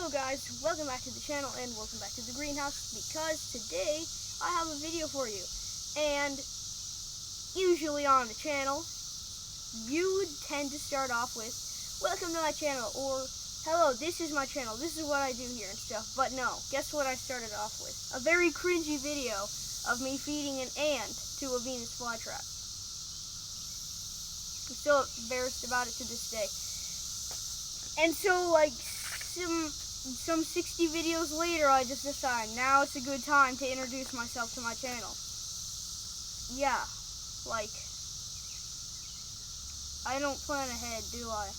Hello guys, welcome back to the channel and welcome back to the greenhouse, because today I have a video for you. And usually on the channel you would tend to start off with welcome to my channel, or hello, this is my channel, this is what I do here and stuff. But no, guess what I started off with? A very cringy video of me feeding an ant to a Venus flytrap. I'm still embarrassed about it to this day. And so, like, some 60 videos later, I just decided now it's a good time to introduce myself to my channel. Yeah, like, I don't plan ahead, do I?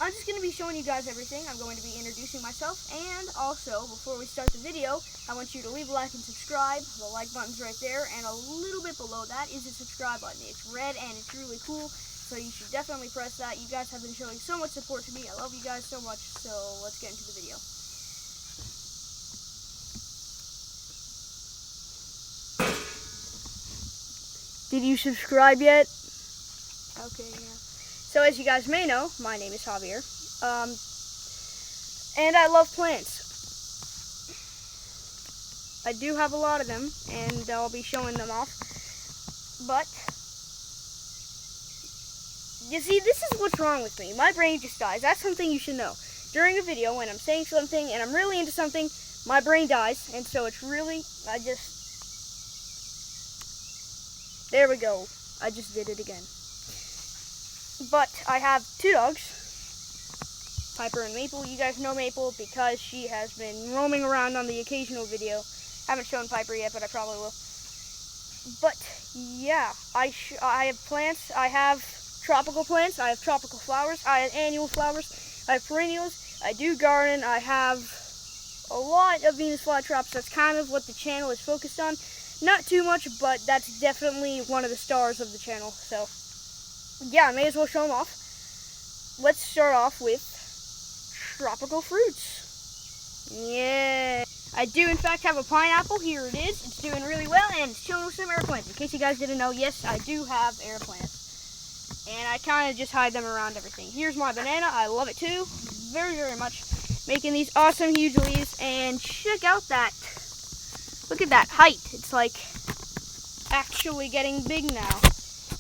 I'm just going to be showing you guys everything. I'm going to be introducing myself, and also, before we start the video, I want you to leave a like and subscribe. The like button's right there, and a little bit below that is the subscribe button. It's red, and it's really cool. So you should definitely press that. You guys have been showing so much support to me. I love you guys so much. So let's get into the video. Did you subscribe yet? Okay, yeah. So as you guys may know, my name is Javier. And I love plants. I do have a lot of them, and I'll be showing them off. But you see, this is what's wrong with me. My brain just dies. That's something you should know. During a video, when I'm saying something and I'm really into something, my brain dies. And so it's really, there we go. I just did it again. But I have two dogs, Piper and Maple. You guys know Maple because she has been roaming around on the occasional video. Haven't shown Piper yet, but I probably will. But yeah, I have plants. I have tropical plants, I have tropical flowers, I have annual flowers, I have perennials, I do garden, I have a lot of Venus flytraps. That's kind of what the channel is focused on. Not too much, but that's definitely one of the stars of the channel. So yeah, I may as well show them off. Let's start off with tropical fruits. Yeah, I do in fact have a pineapple. Here it is. It's doing really well, and it's chilling with some air plants. In case you guys didn't know, yes, I do have air plants. And I kind of just hide them around everything. Here's my banana. I love it too. Very, very much. Making these awesome huge leaves. And check out that. Look at that height. It's like actually getting big now.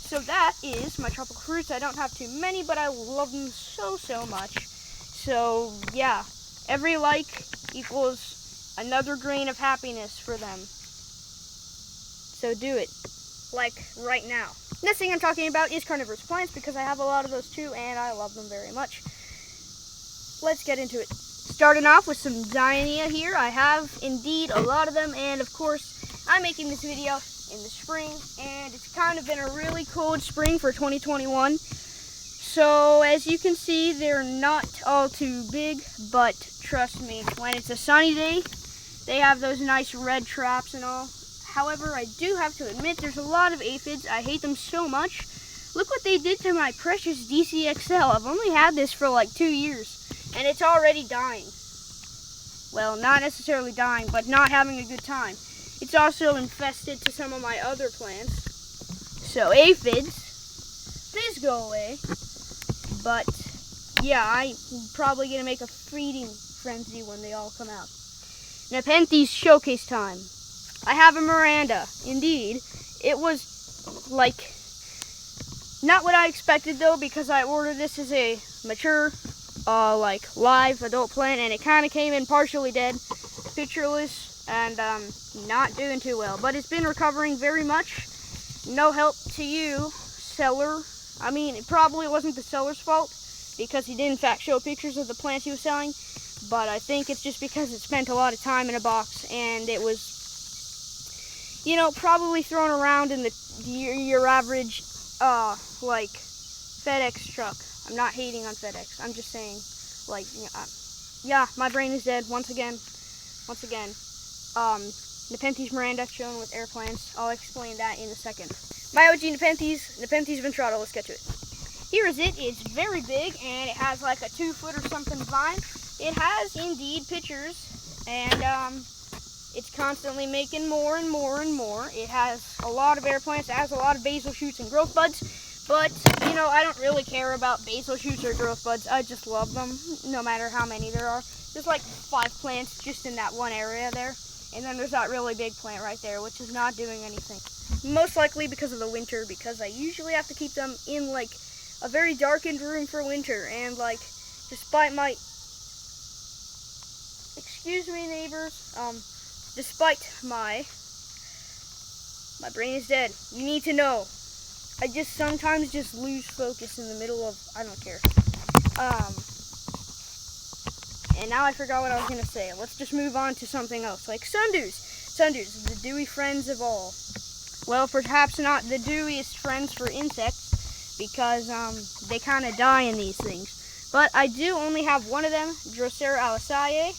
So that is my tropical fruits. I don't have too many, but I love them so, so much. So yeah, every like equals another grain of happiness for them. So do it. Like right now. Next thing I'm talking about is carnivorous plants, because I have a lot of those too, and I love them very much. Let's get into it. Starting off with some Zionea here. I have indeed a lot of them, and of course, I'm making this video in the spring, and it's kind of been a really cold spring for 2021. So as you can see, they're not all too big, but trust me, when it's a sunny day, they have those nice red traps and all. However, I do have to admit there's a lot of aphids. I hate them so much. Look what they did to my precious DCXL. I've only had this for like 2 years, and it's already dying. Well, not necessarily dying, but not having a good time. It's also infested to some of my other plants. So aphids, please go away. But yeah, I'm probably going to make a feeding frenzy when they all come out. Nepenthes showcase time. I have a Miranda. Indeed, it was like not what I expected though, because I ordered this as a mature, like live adult plant, and it kind of came in partially dead, pictureless, and not doing too well. But it's been recovering very much. No help to you, seller. I mean, it probably wasn't the seller's fault, because he did in fact show pictures of the plants he was selling. But I think it's just because it spent a lot of time in a box, and it was, you know, probably thrown around in your average, like, FedEx truck. I'm not hating on FedEx. I'm just saying, like, yeah, my brain is dead once again. Nepenthes Miranda, shown with air plants. I'll explain that in a second. My OG Nepenthes ventrata. Let's get to it. Here is it. It's very big, and it has like a 2-foot or something vine. It has indeed pictures, and it's constantly making more and more and more. It has a lot of air plants. It has a lot of basal shoots and growth buds. But, you know, I don't really care about basil shoots or growth buds. I just love them, no matter how many there are. There's like 5 plants just in that one area there. And then there's that really big plant right there, which is not doing anything. Most likely because of the winter, because I usually have to keep them in like a very darkened room for winter. And like, despite my, excuse me neighbors, despite my brain is dead. You need to know. I just sometimes just lose focus in the middle of, I don't care. And now I forgot what I was going to say. Let's just move on to something else, like sundews. Sundews, the dewy friends of all. Well, perhaps not the dewiest friends for insects, because they kind of die in these things. But I do only have one of them, Drosera alicae,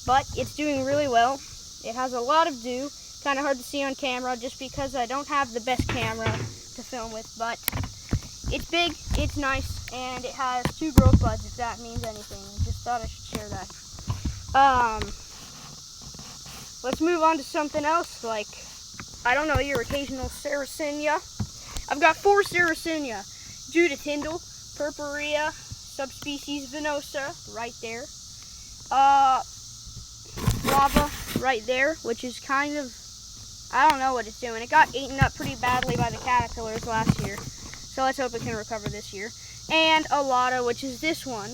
but it's doing really well. It has a lot of dew, kind of hard to see on camera just because I don't have the best camera to film with, but it's big, it's nice, and it has 2 growth buds, if that means anything. Just thought I should share that. Let's move on to something else, like, I don't know, your occasional Sarracenia. I've got 4 Sarracenia. Judith Hindle, Purpurea, subspecies Venosa, right there. Lava, right there, which is kind of, I don't know what it's doing. It got eaten up pretty badly by the caterpillars last year, so let's hope it can recover this year. And Alata, which is this one,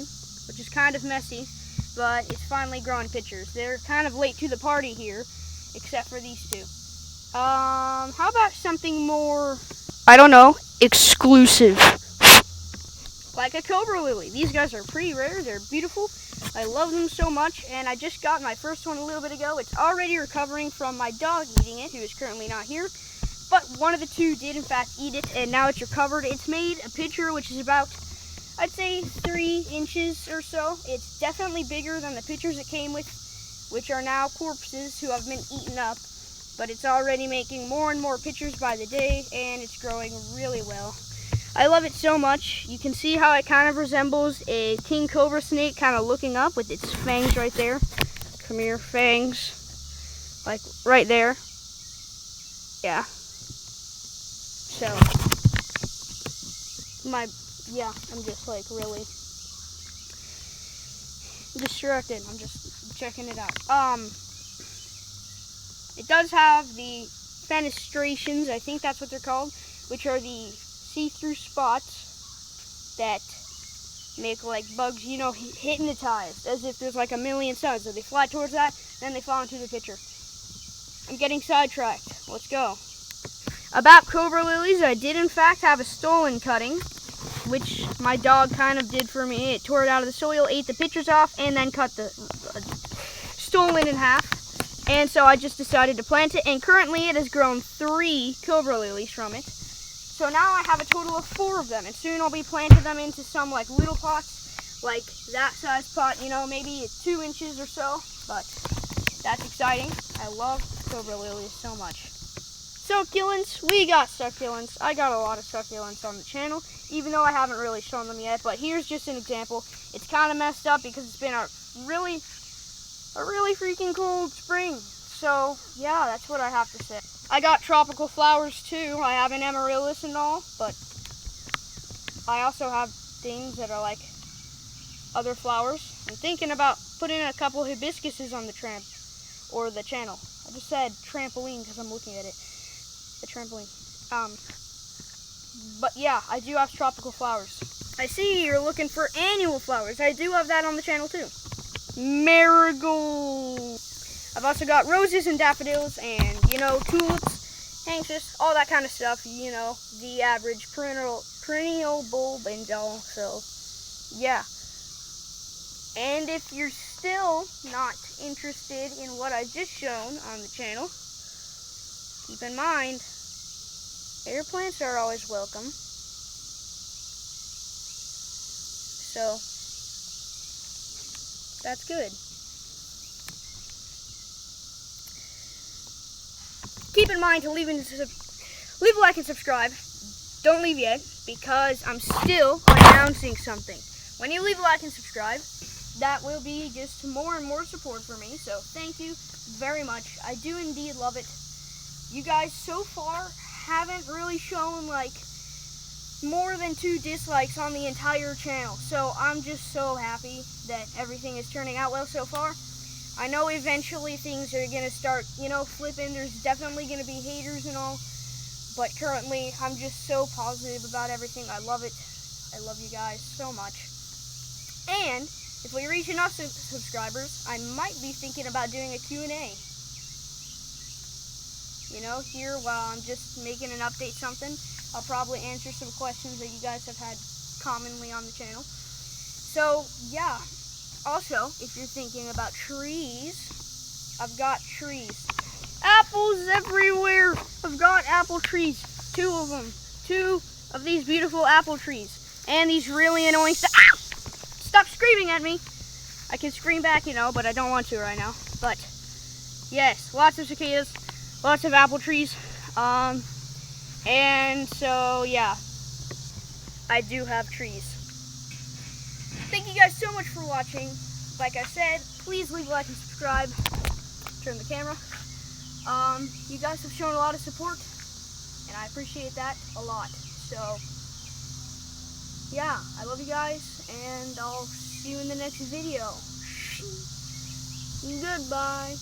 which is kind of messy, but it's finally growing pitchers. They're kind of late to the party here, except for these 2. How about something more, I don't know, exclusive? Like a cobra lily. These guys are pretty rare, they're beautiful. I love them so much, and I just got my first one a little bit ago. It's already recovering from my dog eating it, who is currently not here. But one of the 2 did in fact eat it, and now it's recovered. It's made a pitcher which is about, I'd say, 3 inches or so. It's definitely bigger than the pitchers it came with, which are now corpses who have been eaten up. But it's already making more and more pitchers by the day, and it's growing really well. I love it so much. You can see how it kind of resembles a king cobra snake kind of looking up with its fangs right there. Come here, fangs. Like right there. Yeah. So, I'm just like really distracted. I'm just checking it out. It does have the fenestrations, I think that's what they're called, which are the see-through spots that make like bugs, you know, hypnotized, as if there's like a million suns. So they fly towards that, then they fall into the pitcher. I'm getting sidetracked. Let's go. About cobra lilies, I did in fact have a stolen cutting, which my dog kind of did for me. It tore it out of the soil, ate the pitchers off, and then cut the stolen in half. And so I just decided to plant it, and currently it has grown 3 cobra lilies from it. So now I have a total of 4 of them, and soon I'll be planting them into some like little pots, like that size pot, you know, maybe 2 inches or so, but that's exciting. I love cobra lilies so much. Succulents, we got succulents. I got a lot of succulents on the channel, even though I haven't really shown them yet, but here's just an example. It's kind of messed up because it's been a really freaking cold spring. So, yeah, that's what I have to say. I got tropical flowers too. I have an amaryllis and all, but I also have things that are like other flowers. I'm thinking about putting a couple hibiscuses on the channel. I just said trampoline because I'm looking at it. The trampoline. But yeah, I do have tropical flowers. I see you're looking for annual flowers. I do have that on the channel too. Marigold. I've also got roses and daffodils and, you know, tulips, hangshus, all that kind of stuff, you know, the average perennial bulb and all, so, yeah. And if you're still not interested in what I just shown on the channel, keep in mind, air plants are always welcome. So, that's good. Keep in mind to leave a like and subscribe. Don't leave yet, because I'm still announcing something. When you leave a like and subscribe, that will be just more and more support for me. So thank you very much. I do indeed love it. You guys so far haven't really shown like more than 2 dislikes on the entire channel. So I'm just so happy that everything is turning out well so far. I know eventually things are going to start, flipping. There's definitely going to be haters and all. But currently, I'm just so positive about everything. I love it. I love you guys so much. And if we reach enough subscribers, I might be thinking about doing a Q&A. Here while I'm just making an update something, I'll probably answer some questions that you guys have had commonly on the channel. So, yeah. Also, if you're thinking about trees, I've got trees. Apples everywhere. I've got apple trees. 2 of them. 2 of these beautiful apple trees. And these really annoying Ow! Stop screaming at me. I can scream back, but I don't want to right now. But, yes, lots of cicadas. Lots of apple trees. And so, yeah. I do have trees. Thank you guys so much for watching. Like I said, please leave a like and subscribe. Turn the camera. You guys have shown a lot of support, and I appreciate that a lot. So, yeah, I love you guys, and I'll see you in the next video. Goodbye.